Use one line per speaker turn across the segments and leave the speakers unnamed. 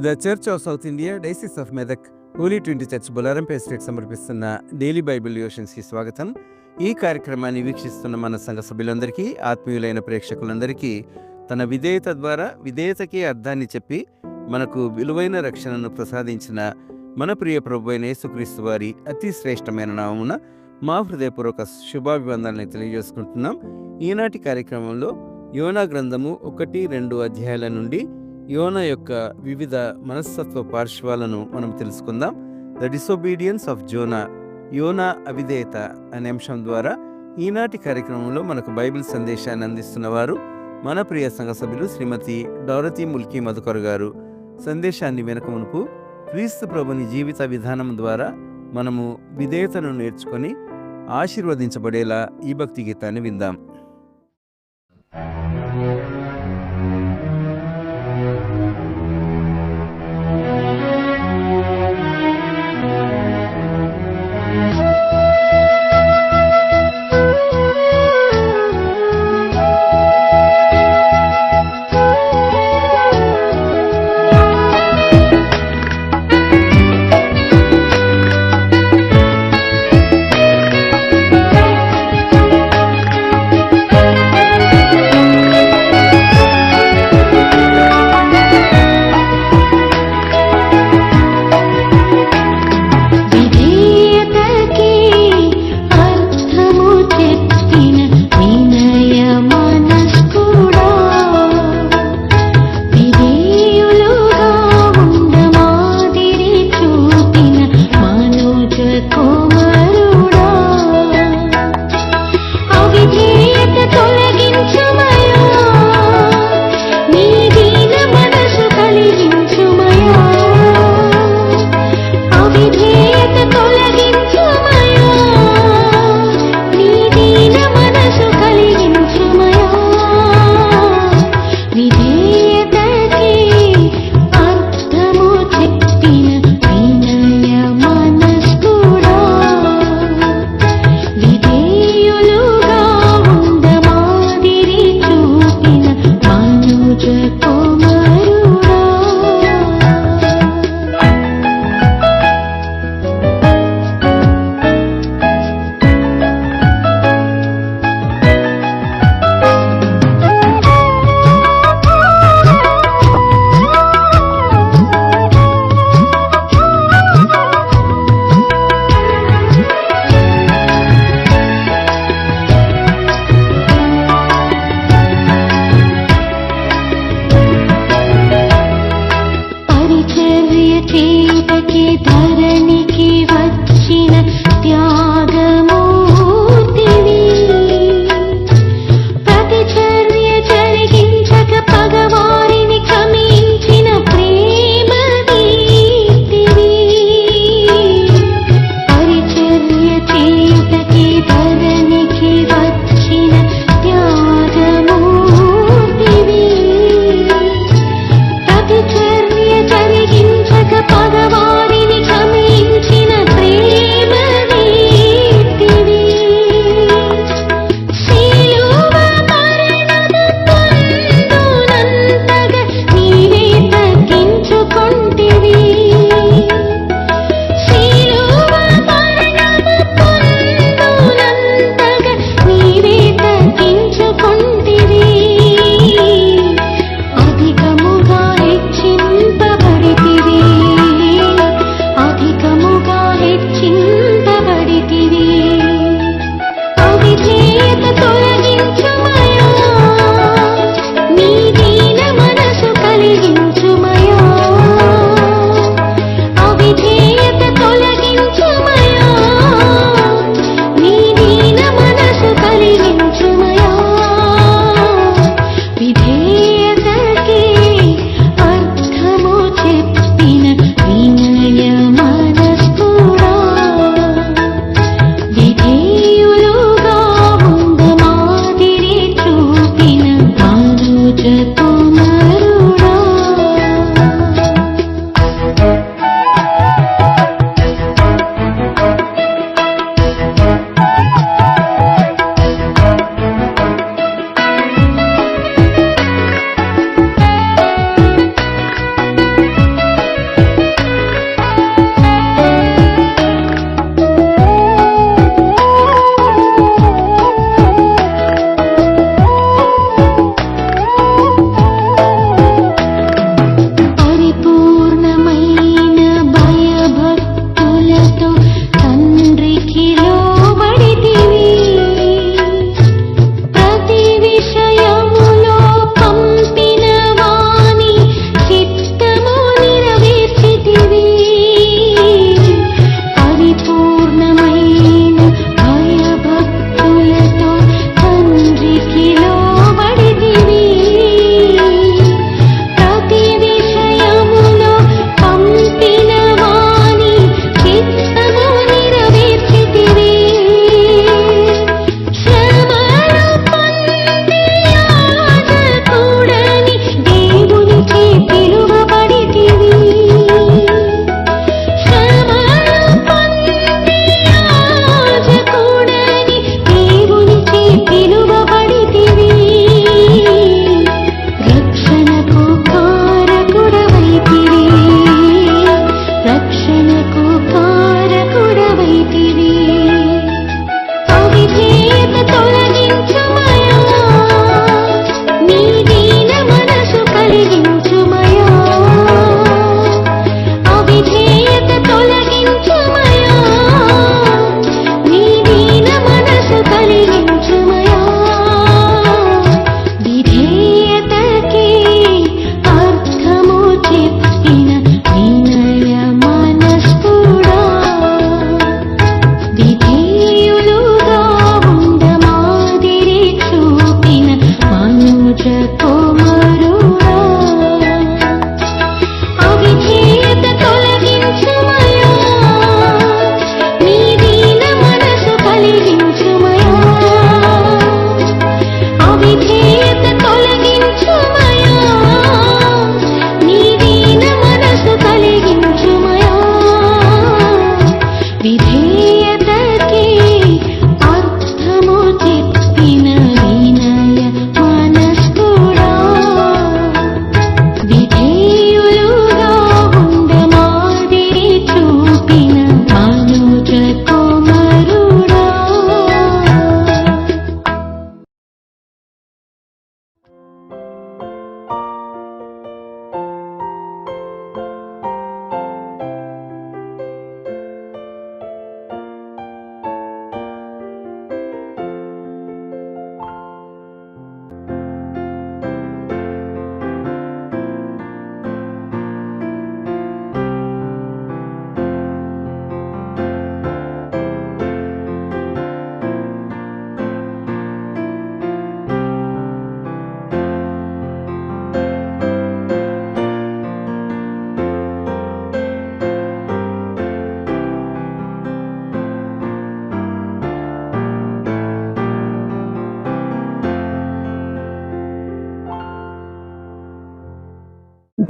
The Church of South India Diocese of Medak Holy Trinity Church బొలారంపై state సమర్పిస్తున్న daily Bible డివోషన్స్కి స్వాగతం. ఈ కార్యక్రమాన్ని వీక్షిస్తున్న మన సంఘ సభ్యులందరికీ, ఆత్మీయులైన ప్రేక్షకులందరికీ తన విధేయత ద్వారా విధేయతకి అర్థాన్ని చెప్పి మనకు విలువైన రక్షణను ప్రసాదించిన మన ప్రియ ప్రభు అయిన యేసుక్రీస్తు వారి అతి శ్రేష్టమైన నామమున మా హృదయపూర్వక శుభాభివందనని తెలియజేసుకుంటున్నాం. ఈనాటి కార్యక్రమంలో యోనా గ్రంథము 1-2 అధ్యాయాల నుండి యోనా యొక్క వివిధ మనస్తత్వ పార్శ్వాలను మనం తెలుసుకుందాం. ద డిసొబీడియన్స్ ఆఫ్ జోనా, యోనా అవిధేయత అనే అంశం ద్వారా ఈనాటి కార్యక్రమంలో మనకు బైబిల్ సందేశాన్ని అందిస్తున్న వారు మన ప్రియ సంఘ సభ్యులు శ్రీమతి డోరతీ ముల్కీ మధుకర్ గారు. సందేశాన్ని వెనుక మునుపు క్రీస్తు ప్రభుని జీవిత విధానం ద్వారా మనము విధేయతను నేర్చుకొని ఆశీర్వదించబడేలా ఈ భక్తి గీతాన్ని విందాం.
పగవారిని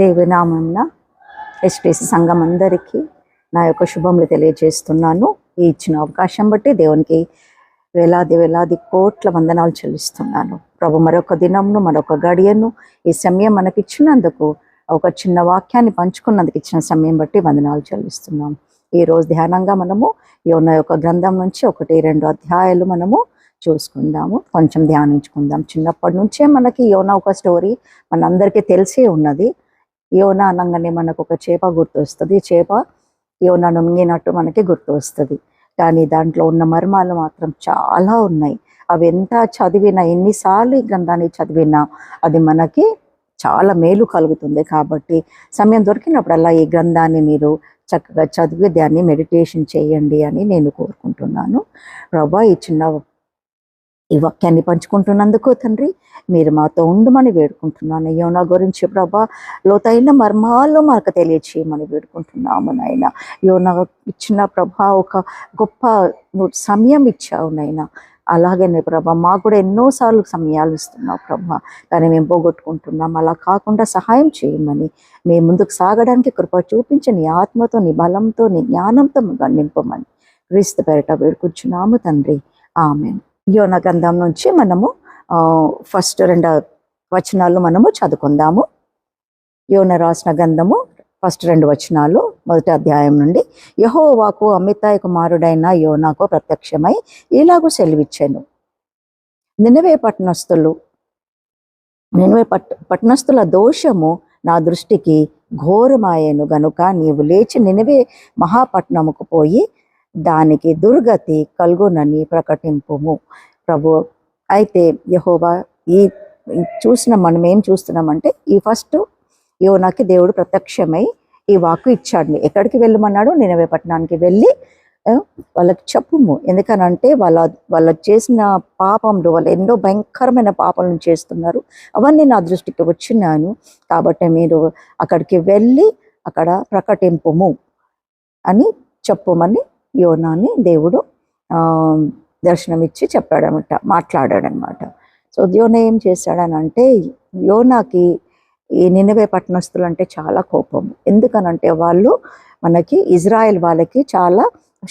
దేవనామంన ఎస్పీసీ సంఘం అందరికీ నా యొక్క శుభములు తెలియజేస్తున్నాను. ఈ ఇచ్చిన అవకాశం బట్టి దేవునికి వేలాది కోట్ల వందనాలు చెల్లిస్తున్నాను. ప్రభు మరొక దినంను, మరొక గడియను, ఈ సమయం మనకిచ్చినందుకు, ఒక చిన్న వాక్యాన్ని పంచుకున్నందుకు ఇచ్చిన సమయం బట్టి వందనాలు చెల్లిస్తున్నాం. ఈరోజు ధ్యానంగా మనము యోనా యొక్క గ్రంథం నుంచి 1-2 అధ్యాయాలు మనము చూసుకుందాము, కొంచెం ధ్యానించుకుందాం. చిన్నప్పటి నుంచే మనకి యోనా ఒక స్టోరీ మనందరికీ తెలిసే ఉన్నది. యోనా అనగానే మనకు ఒక చేప గుర్తొస్తుంది. చేప యోనాను మింగినట్టు మనకి గుర్తు వస్తుంది. కానీ దాంట్లో ఉన్న మర్మాలు మాత్రం చాలా ఉన్నాయి. అవి ఎంత చదివినా, ఎన్నిసార్లు ఈ గ్రంథాన్ని చదివినా అది మనకి చాలా మేలు కలుగుతుంది. కాబట్టి సమయం దొరికినప్పుడల్లా ఈ గ్రంథాన్ని మీరు చక్కగా చదివి దాన్ని మెడిటేషన్ చేయండి అని నేను కోరుకుంటున్నాను. ప్రభా, ఈ వాక్యాన్ని పంచుకుంటున్నందుకు తండ్రి, మీరు మాతో ఉండమని వేడుకుంటున్నాను. యోనా గురించి ప్రభా లోతైన మర్మాలు మనకు తెలియచేయమని వేడుకుంటున్నాము నాయన. యోనా ఇచ్చిన ప్రభా ఒక గొప్ప సమయం ఇచ్చావు నాయన. అలాగనే ప్రభా మాకు కూడా ఎన్నోసార్లు సమయాలు ఇస్తున్నావు ప్రభా, కానీ మేము పోగొట్టుకుంటున్నాం. అలా కాకుండా సహాయం చేయమని, మేము ముందుకు సాగడానికి కృప చూపించి నీ ఆత్మతో, నీ బలంతో, నీ జ్ఞానంతో నింపమని క్రీస్తు పేరిట వేడుకుంటున్నాము తండ్రి. ఆమేన్. యోనా గ్రంథం నుంచి మనము ఫస్ట్ 2 వచనాలు మనము చదువుకుందాము. యోనా రాసిన గ్రంథము ఫస్ట్ 2 వచనాలు, మొదటి అధ్యాయం నుండి. యెహోవాకు అమిత్తాయి కుమారుడైన యోనాకు ప్రత్యక్షమై ఇలాగూ సెలవిచ్చెను. నినవే పట్టణస్థుల దోషము నా దృష్టికి ఘోరమాయెను గనుక నీవు లేచి నినవే మహాపట్నముకు పోయి దానికి దుర్గతి కలుగునని ప్రకటింపుము. ప్రభు అయితే యెహోవా మనం ఏం చూస్తున్నామంటే, ఈ ఫస్ట్ యోనాకి దేవుడు ప్రత్యక్షమై ఈ వాక్కు ఇచ్చాడు. ఎక్కడికి వెళ్ళమన్నాడు? నినవే పట్టణానికి వెళ్ళి వాళ్ళకి చెప్పుము. ఎందుకనంటే వాళ్ళ చేసిన పాపంలో, వాళ్ళు ఎన్నో భయంకరమైన పాపాలను చేస్తున్నారు. అవన్నీ నా దృష్టికి వచ్చినాను. కాబట్టి మీరు అక్కడికి వెళ్ళి అక్కడ ప్రకటింపుము అని చెప్పుమని యోనాని దేవుడు దర్శనమిచ్చి మాట్లాడాడనమాట. సో యోనా ఏం చేశాడనంటే, యోనాకి ఈ నినవే పట్టణస్థులు అంటే చాలా కోపం. ఎందుకనంటే వాళ్ళు మనకి ఇజ్రాయెల్ వాళ్ళకి చాలా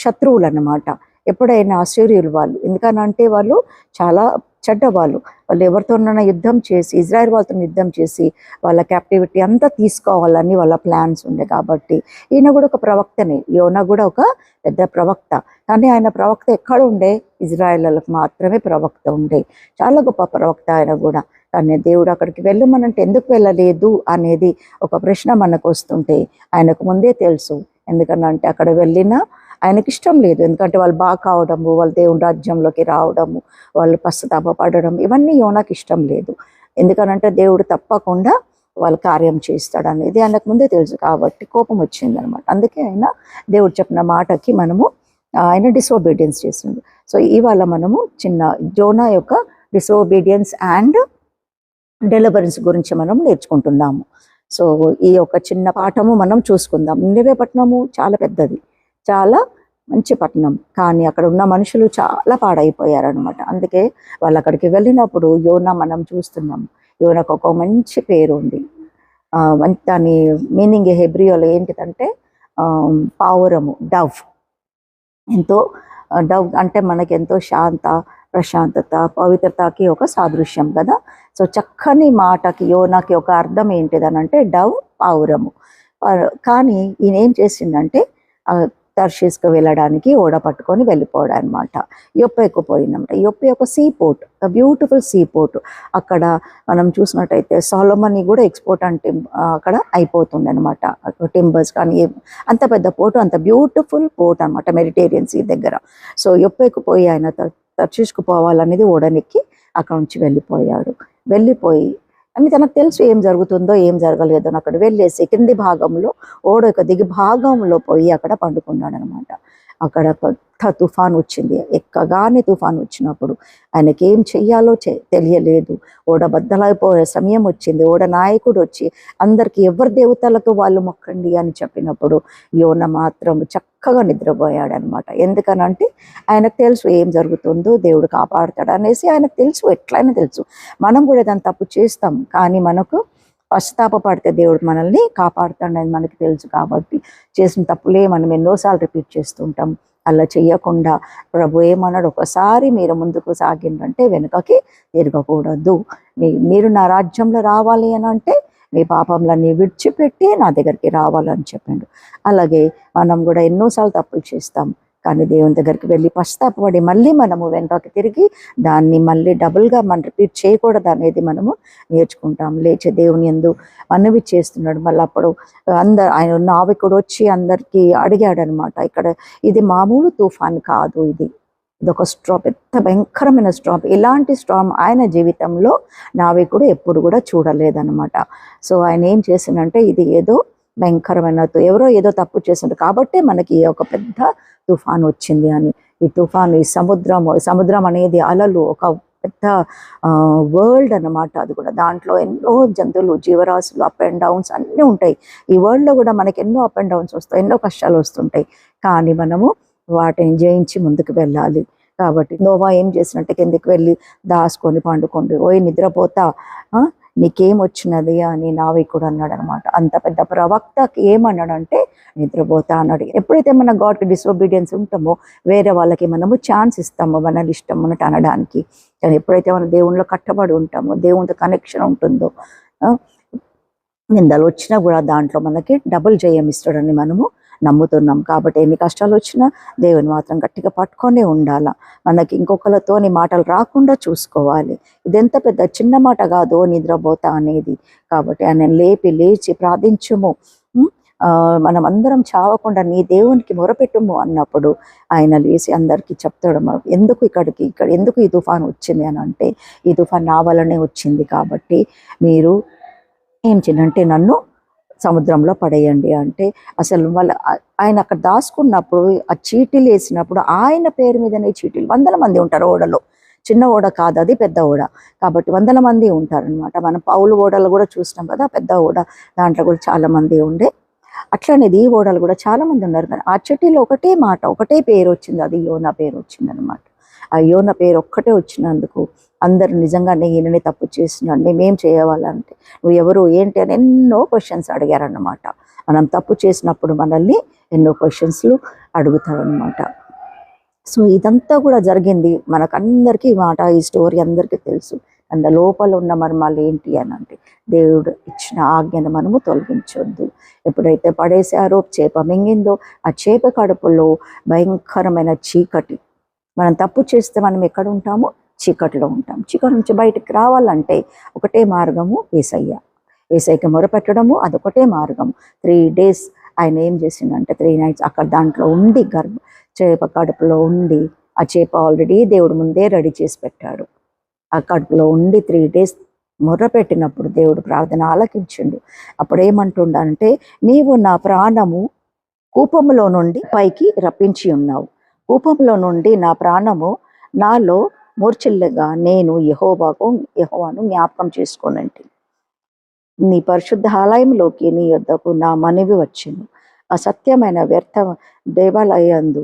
శత్రువులు అన్నమాట. ఎప్పుడైనా అశ్షూరీయులు వాళ్ళు, ఎందుకనంటే వాళ్ళు చాలా చెడ్డవాళ్ళు. వాళ్ళు ఎవరితోనైనా యుద్ధం చేసి, ఇజ్రాయెల్ వాళ్ళతో యుద్ధం చేసి వాళ్ళ క్యాప్టివిటీ అంతా తీసుకోవాలని వాళ్ళ ప్లాన్స్ ఉండే. కాబట్టి ఈయన కూడా ఒక ప్రవక్తనే. యోనా కూడా ఒక పెద్ద ప్రవక్త. కానీ ఆయన ప్రవక్త ఎక్కడ ఉండే? ఇజ్రాయెల్లకు మాత్రమే ప్రవక్త ఉండే. చాలా గొప్ప ప్రవక్త ఆయన కూడా. కానీ దేవుడు అక్కడికి వెళ్ళమనంటే ఎందుకు వెళ్ళలేదు అనేది ఒక ప్రశ్న మనకు వస్తుంటే ఆయనకు ముందే తెలుసు. ఎందుకనంటే అక్కడ వెళ్ళినా ఆయనకి ఇష్టం లేదు. ఎందుకంటే వాళ్ళు బాగా కావడము, వాళ్ళు దేవుని రాజ్యంలోకి రావడము, వాళ్ళు పశ్చాత్తాపపడడం, ఇవన్నీ యోనాకి ఇష్టం లేదు. ఎందుకనంటే దేవుడు తప్పకుండా వాళ్ళ కార్యం చేస్తాడు అనేది ఆయనకు ముందే తెలుసు. కాబట్టి కోపం వచ్చింది అనమాట. అందుకే ఆయన దేవుడు చెప్పిన మాటకి ఆయన డిసోబీడియన్స్ చేసిండు. సో ఇవాళ మనము చిన్న యోనా యొక్క డిసోబీడియన్స్ అండ్ డెలివరెన్స్ గురించి మనం నేర్చుకుంటున్నాము. సో ఈ యొక్క చిన్న పాఠము మనం చూసుకుందాం. నినవే పట్టణము చాలా పెద్దది, చాలా మంచి పట్టణం. కానీ అక్కడ ఉన్న మనుషులు చాలా పాడైపోయారనమాట. అందుకే వాళ్ళు అక్కడికి వెళ్ళినప్పుడు యోనా మనం చూస్తున్నాం. యోనాకు ఒక మంచి పేరు ఉంది. దాని మీనింగ్ హెబ్రియోలో ఏంటిదంటే పావురము, డవ్. డవ్ అంటే మనకి ఎంతో ప్రశాంతత, పవిత్రతకి ఒక సాదృశ్యం కదా. సో చక్కని మాటకి యోనాకి ఒక అర్థం ఏంటిదనంటే డవ్, పావురము. కానీ ఈయన ఏం చేసిందంటే తర్షీస్కు వెళ్ళడానికి ఓడ పట్టుకొని వెళ్ళిపోవడం అనమాట. యొప్పకు పోయినమాట. యొప్ప ఒక see port, beautiful see port. అక్కడ మనం చూసినట్టయితే సొలొమోన్ కూడా ఎక్స్పోర్ట్ అంటే అక్కడ అయిపోతుండే అనమాట. టింబర్స్ కానీ అంత పెద్ద పోర్టు, అంత బ్యూటిఫుల్ పోర్ట్ అనమాట మెడిటేరియన్ సీ దగ్గర. సో యొప్పకు పోయి ఆయన తర్షీస్కు పోవాలనేది ఓడనెక్కి అక్కడ నుంచి వెళ్ళిపోయి అని తనకు తెలుసు ఏం జరుగుతుందో ఏం జరగలేదో. అక్కడ వెళ్ళేసి కింది భాగంలో, ఓడ యొక్క దిగి భాగంలో పోయి అక్కడ పండుకున్నాడు అనమాట. అక్కడ పెద్ద తుఫాన్ వచ్చింది. ఎక్కగానే తుఫాన్ వచ్చినప్పుడు ఆయనకి ఏం చెయ్యాలో తెలియలేదు. ఓడ బద్దలైపోయే సమయం వచ్చింది. ఓడ నాయకుడు వచ్చి అందరికీ ఎవరి దేవతలకు వాళ్ళు మొక్కండి అని చెప్పినప్పుడు యోనా మాత్రం చక్కగా నిద్రపోయాడు అనమాట. ఎందుకనంటే ఆయనకు తెలుసు ఏం జరుగుతుందో, దేవుడు కాపాడుతాడు అనేసి ఆయనకు తెలుసు. ఎట్లయినా తెలుసు. మనం కూడా దాన్ని తప్పు చేస్తాం, కానీ మనకు పశ్చాత్తాపడితే దేవుడు మనల్ని కాపాడుతాడని మనకి తెలుసు. కాబట్టి చేసిన తప్పులే మనం ఎన్నోసార్లు రిపీట్ చేస్తుంటాం. అలా చెయ్యకుండా ప్రభు ఏమన్నాడు, ఒకసారి మీరు ముందుకు సాగిందంటే వెనుకకి తిరగకూడదు. మీరు నా రాజ్యంలో రావాలి అని అంటే మీ పాపంలన్నీ విడిచిపెట్టి నా దగ్గరికి రావాలని చెప్పిండు. అలాగే మనం కూడా ఎన్నోసార్లు తప్పులు చేస్తాం, కానీ దేవుని దగ్గరికి వెళ్ళి పశ్చాత్తాపడి మళ్ళీ మనము వెనకకి తిరిగి దాన్ని మళ్ళీ డబుల్గా మనం రిపీట్ చేయకూడదు అనేది మనము నేర్చుకుంటాం. లేచే దేవుని యందు మనవి చేస్తున్నాడు. మళ్ళీ అప్పుడు ఆయన నావికుడు వచ్చి అందరికీ అడిగాడు అనమాట, ఇక్కడ ఇది మామూలు తుఫాన్ కాదు, ఇదొక స్ట్రామ్, పెద్ద భయంకరమైన స్ట్రామ్. ఇలాంటి స్ట్రామ్ ఆయన జీవితంలో నావికుడు ఎప్పుడు కూడా చూడలేదన్నమాట. సో ఆయన ఏం చేసిందంటే, ఇది ఏదో భయంకరమైన ఎవరో ఏదో తప్పు చేసిండ్రు కాబట్టి మనకి ఒక పెద్ద తుఫాన్ వచ్చింది అని. ఈ తుఫాన్, ఈ సముద్రం అనేది అలలు, ఒక పెద్ద వరల్డ్ అన్నమాట. అది కూడా దాంట్లో ఎన్నో జంతువులు, జీవరాశులు, అప్ అండ్ డౌన్స్ అన్నీ ఉంటాయి. ఈ వరల్డ్లో కూడా మనకి ఎన్నో అప్ అండ్ డౌన్స్ వస్తాయి, ఎన్నో కష్టాలు వస్తుంటాయి. కానీ మనము వాటిని జయించి ముందుకు వెళ్ళాలి. కాబట్టి నోవా ఏం చేసినట్టు కిందికి వెళ్ళి దాచుకొని పండుకోండి, ఓయ్ నిద్రపోతా, నీకేం వచ్చినది అని నావికుడు అన్నాడు అనమాట. అంత పెద్ద ప్రవక్తకి ఏమన్నాడంటే నిద్రపోతా అన్నాడు. ఎప్పుడైతే మన గాడ్కి డిసొబీడియన్స్ ఉంటామో వేరే వాళ్ళకి మనము ఛాన్స్ ఇస్తామో మనల్ని ఇష్టం అన్నట్టు అనడానికి. కానీ ఎప్పుడైతే మన దేవునిలో కట్టబడి ఉంటామో, దేవునితో కనెక్షన్ ఉంటుందో, నిందలు వచ్చినా కూడా దాంట్లో మనకి డబుల్ జయం ఇస్తాడని మనము నమ్ముతున్నాం. కాబట్టి ఎన్ని కష్టాలు వచ్చినా దేవుని మాత్రం గట్టిగా పట్టుకొనే ఉండాలా. మనకి ఇంకొకరితోని మాటలు రాకుండా చూసుకోవాలి. ఇదెంత పెద్ద చిన్న మాట కాదు నిద్రపోతా అనేది. కాబట్టి ఆయన లేచి ప్రార్థించుము, మనం అందరం చావకుండా నీ దేవునికి మొరపెట్టుము అన్నప్పుడు ఆయన లేచి అందరికీ చెప్తాడు, ఎందుకు ఇక్కడ ఎందుకు ఈ తుఫాన్ వచ్చింది అని అంటే, ఈ తుఫాన్ నా వల్లనే వచ్చింది, కాబట్టి మీరు ఏం చేయండి, నన్ను సముద్రంలో పడేయండి అంటే. అసలు ఆయన అక్కడ దాచుకున్నప్పుడు ఆ చీటీలు వేసినప్పుడు ఆయన పేరు మీదనే చీటీలు, 100 మంది ఉంటారు ఓడలో. చిన్న ఓడ కాదు అది, పెద్ద ఓడ. కాబట్టి 100 మంది ఉంటారనమాట. మనం పౌలు ఓడలు కూడా చూసినాం కదా, పెద్ద ఓడ, దాంట్లో కూడా చాలా మంది ఉండే. అట్లనేది ఈ ఓడలు కూడా చాలా మంది ఉన్నారు. కానీ ఆ చీటీలో ఒకటే మాట, ఒకటే పేరు వచ్చింది, అది యోనా పేరు వచ్చింది అనమాట. ఆ యోనా పేరు ఒక్కటే వచ్చినందుకు అందరు నిజంగానే ఈయనని తప్పు చేస్తున్నాడు, మేమేం చేయాలంటే, నువ్వు ఎవరు ఏంటి అని ఎన్నో క్వశ్చన్స్ అడిగారన్నమాట. మనం తప్పు చేసినప్పుడు మనల్ని ఎన్నో క్వశ్చన్స్లు అడుగుతారనమాట. సో ఇదంతా కూడా జరిగింది మనకందరికీ మాట, ఈ స్టోరీ అందరికీ తెలుసు. అంత లోపల ఉన్న మర్మాలు ఏంటి అని అంటే, దేవుడు ఇచ్చిన ఆజ్ఞను మనము తొలగించొద్దు. ఎప్పుడైతే పడేసారో, చేప మింగిందో, ఆ చేప కడుపులో భయంకరమైన చీకటి. మనం తప్పు చేస్తే మనం ఎక్కడ ఉంటామో, చీకటిలో ఉంటాం. చీకటి నుంచి బయటకు రావాలంటే ఒకటే మార్గము, ఏసయ్యకి మొరపెట్టడము, అదొకటే మార్గం. 3 days ఆయన ఏం చేసిందంటే 3 nights అక్కడ దాంట్లో ఉండి, చేప కడుపులో ఉండి, ఆ చేప ఆల్రెడీ దేవుడు ముందే రెడీ చేసి పెట్టాడు. ఆ కడుపులో ఉండి 3 days మొర్రపెట్టినప్పుడు దేవుడు ప్రార్థన ఆలకించిండు. అప్పుడు ఏమంటుండంటే, నీవు నా ప్రాణము కూపములో నుండి పైకి రప్పించి ఉన్నావు, కూపంలో నుండి నా ప్రాణము నాలో మూర్ఛిల్లగా నేను యెహోవాను జ్ఞాపకం చేసుకోనండి. నీ పరిశుద్ధ ఆలయంలోకి నీ యొద్దకు నా మనవి వచ్చింది. అసత్యమైన వ్యర్థ దేవాలయందు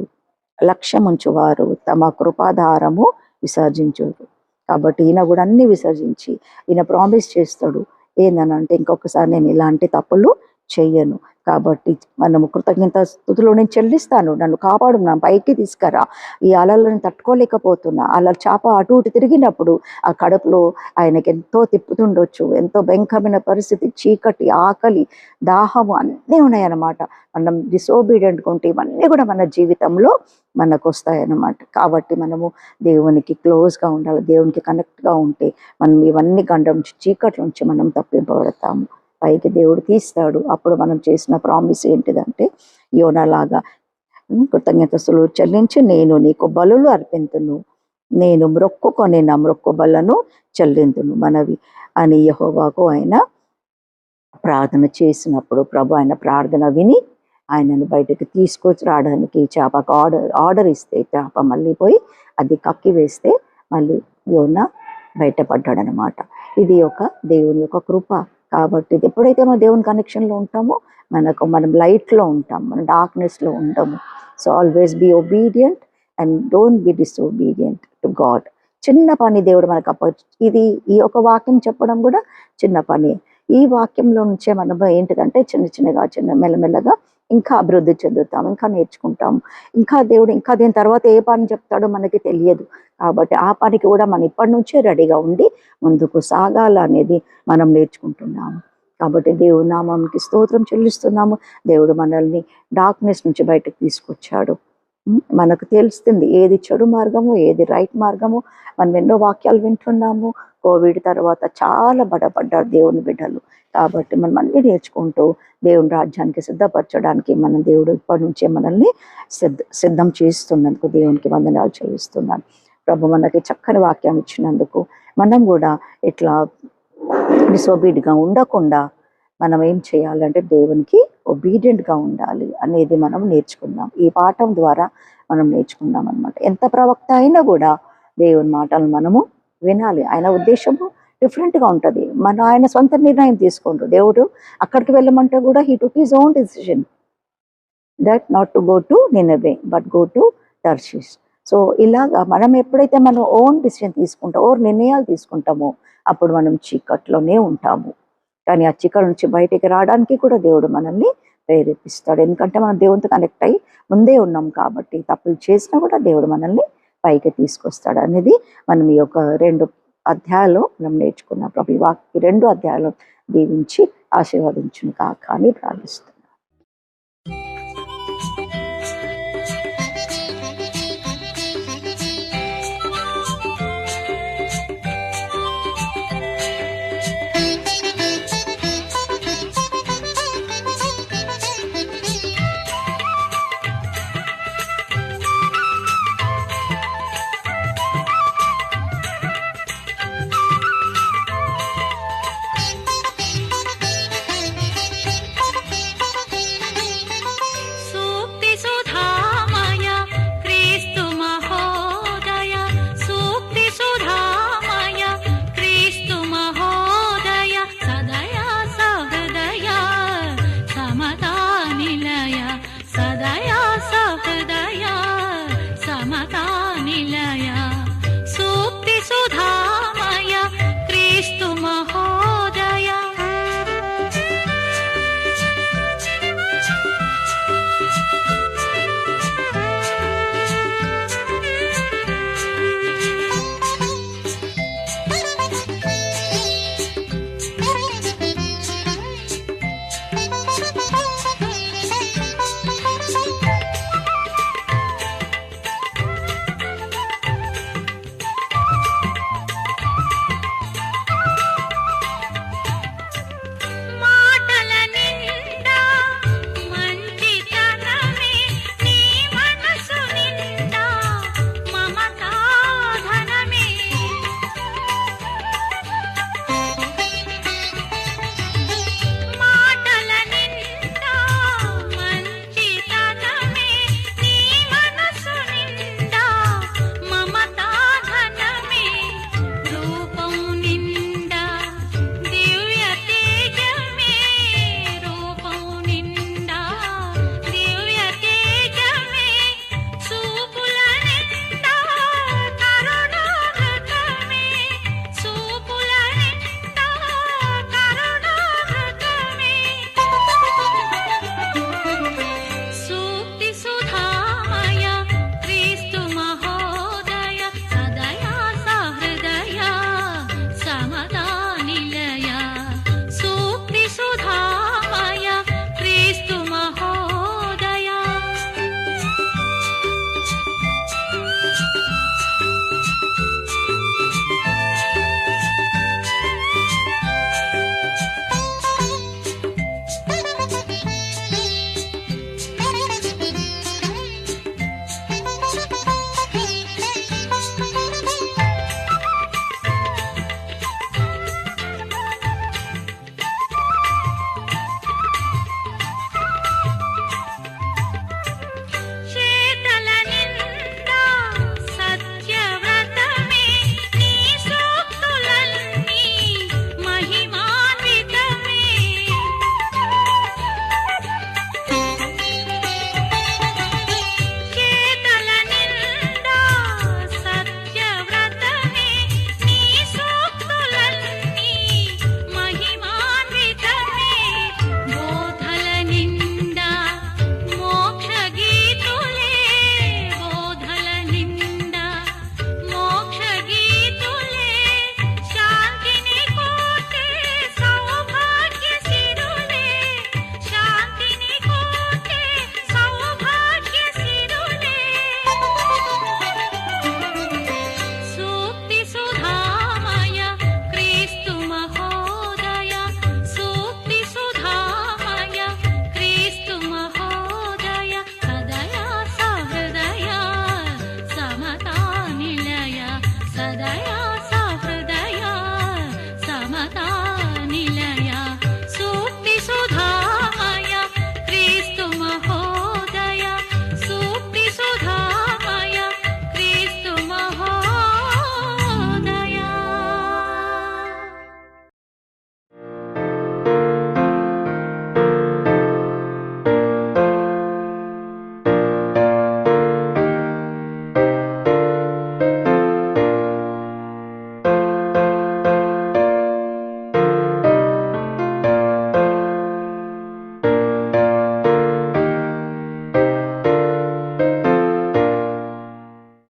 లక్ష్యముంచు వారు తమ కృపాధారము విసర్జించురు. కాబట్టి ఈయన కూడా అన్ని విసర్జించి ఈయన ప్రామిస్ చేస్తాడు ఏందనంటే, ఇంకొకసారి నేను ఇలాంటి తప్పులు చెయ్యను. కాబట్టి మనము కృతజ్ఞత స్తుతులు నేను చెల్లిస్తాను, నన్ను కాపాడు, నా పైకి తీసుకురా, ఈ అలలను తట్టుకోలేకపోతున్నా. అలా చేప అటు ఇటు తిరిగినప్పుడు ఆ కడుపులో ఆయనకి ఎంతో తిప్పుతుండొచ్చు, ఎంతో భయంకరమైన పరిస్థితి, చీకటి, ఆకలి, దాహము అన్నీ ఉన్నాయన్నమాట. మనం డిసోబీడియంట్గా ఉంటే ఇవన్నీ కూడా మన జీవితంలో మనకు వస్తాయన్నమాట. కాబట్టి మనము దేవునికి క్లోజ్గా ఉండాలి. దేవునికి కనెక్ట్గా ఉంటే మనం ఇవన్నీ గండం నుంచి, చీకటి నుంచి మనం తప్పింపబడతాము, పైకి దేవుడు తీస్తాడు. అప్పుడు మనం చేసిన ప్రామిస్ ఏంటిదంటే, యోనాలాగా కృతజ్ఞతలు చెల్లించి నేను నీకు బలులు అర్పింతును, నేను మ్రొక్కుకొని నా మ్రొక్కుబలను చెల్లింతును మనవి అని యెహోవాకు ఆయన ప్రార్థన చేసినప్పుడు ప్రభు ఆయన ప్రార్థన విని ఆయనను బయటకు తీసుకొచ్చి రావడానికి చేపకు ఆర్డర్ ఇస్తే, చేప మళ్ళీ పోయి అది కక్కి వేస్తే మళ్ళీ యోనా బయటపడ్డాడనమాట. ఇది ఒక దేవుని యొక్క కృప. కాబట్టి ఎప్పుడైతే మనం దేవుని కనెక్షన్లో ఉంటామో మనం లైట్లో ఉంటాం, మనం డార్క్నెస్లో ఉంటాము. So always be obedient and don't be disobedient to God. చిన్న పని దేవుడు మనకు ఈ ఒక వాక్యం చెప్పడం కూడా చిన్న పని. ఈ వాక్యంలో నుంచే మనం ఏంటిదంటే చిన్న మెల్లమెల్లగా ఇంకా అభివృద్ధి చెందుతాం, ఇంకా నేర్చుకుంటాం, ఇంకా దేవుడు ఇంకా దీని తర్వాత ఏ పని చెప్తాడో మనకి తెలియదు. కాబట్టి ఆ పనికి కూడా మనం ఇప్పటి నుంచే రెడీగా ఉండి ముందుకు సాగాలనేది మనం నేర్చుకుంటున్నాము. కాబట్టి దేవుడి నామానికి స్తోత్రం చెల్లిస్తున్నాము. దేవుడు మనల్ని డార్క్నెస్ నుంచి బయటకు తీసుకొచ్చాడు. మనకు తెలుస్తుంది ఏది చెడు మార్గము, ఏది రైట్ మార్గము. మనం ఎన్నో వాక్యాలు వింటున్నాము. కోవిడ్ తర్వాత చాలా బడపడ్డారు దేవుని బిడ్డలు. కాబట్టి మనం అన్ని నేర్చుకుంటూ దేవుని రాజ్యానికి సిద్ధపరచడానికి మన దేవుడు ఇప్పటి నుంచే మనల్ని సిద్ధం చేస్తున్నందుకు దేవునికి వందనాలు చెల్లిస్తున్నాను. ప్రభు మనకి చక్కని వాక్యం ఇచ్చినందుకు మనం కూడా ఇట్లా డిసోబీడ్గా ఉండకుండా మనం ఏం చేయాలంటే దేవునికి ఒబీడియంట్గా ఉండాలి అనేది మనం నేర్చుకుందాం. ఈ పాఠం ద్వారా మనం నేర్చుకుందాం అనమాట. ఎంత ప్రవక్త అయినా కూడా దేవుని మాటలు మనము వినాలి. ఆయన ఉద్దేశము డిఫరెంట్గా ఉంటుంది. ఆయన సొంత నిర్ణయం తీసుకుంటారు. దేవుడు అక్కడికి వెళ్ళమంటే కూడా he took his own decision that not to go to Nineveh but go to Tarshish. So ఇలాగా మనం ఎప్పుడైతే మనం ఓన్ డిసిషన్ తీసుకుంటామో, నిర్ణయాలు తీసుకుంటామో అప్పుడు మనం చీకట్లోనే ఉంటాము. కానీ ఆ చీకటి నుంచి బయటికి రావడానికి కూడా దేవుడు మనల్ని ప్రేరేపిస్తాడు. ఎందుకంటే మనం దేవునితో కనెక్ట్ అయ్యి ముందే ఉన్నాం కాబట్టి తప్పులు చేసినా కూడా దేవుడు మనల్ని పైకి తీసుకొస్తాడు అనేది మనం ఈ యొక్క 2 అధ్యాయాలు మనం నేర్చుకున్నాం. ప్రభు ఈ 2 అధ్యాయాలు దీవించి ఆశీర్వదించును కాక అని ప్రార్థిస్తాం.